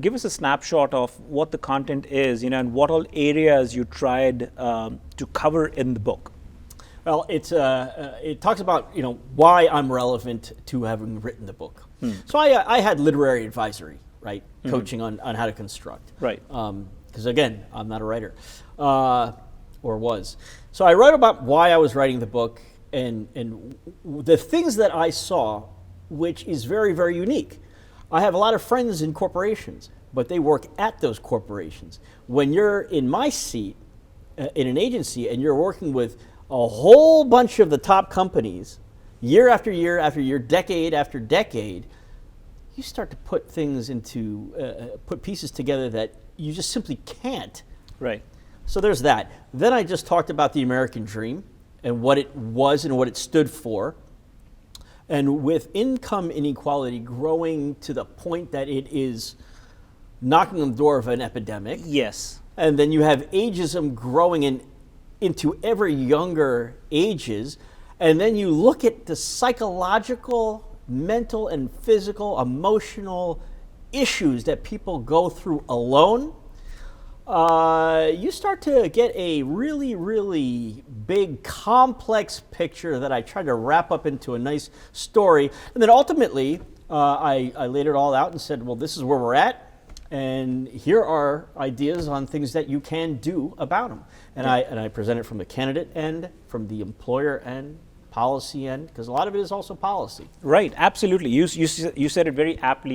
Give us a snapshot of what the content is, and what all areas you tried to cover in the book. Well, it talks about why I'm relevant to having written the book. So I had literary advisory, right, coaching on how to construct, Right. Because again, I'm not a writer, or was. So I wrote about why I was writing the book and the things that I saw, which is very, very unique. I have a lot of friends in corporations, but they work at those corporations. When you're in my seat in an agency and you're working with a whole bunch of the top companies, year after year after year, decade after decade, you start to put things put pieces together that you just simply can't. Right. So there's that. Then I just talked about the American dream and what it was and what it stood for. And with income inequality growing to the point that it is knocking on the door of an epidemic. Yes. And then you have ageism growing into ever younger ages. And then you look at the psychological, mental, and physical, emotional issues that people go through alone. You start to get a really, really big, complex picture that I tried to wrap up into a nice story. And then ultimately, I laid it all out and said, well, this is where we're at. And here are ideas on things that you can do about them. And I present it from the candidate end, from the employer end, policy end, because a lot of it is also policy. Right. Absolutely. You said it very aptly.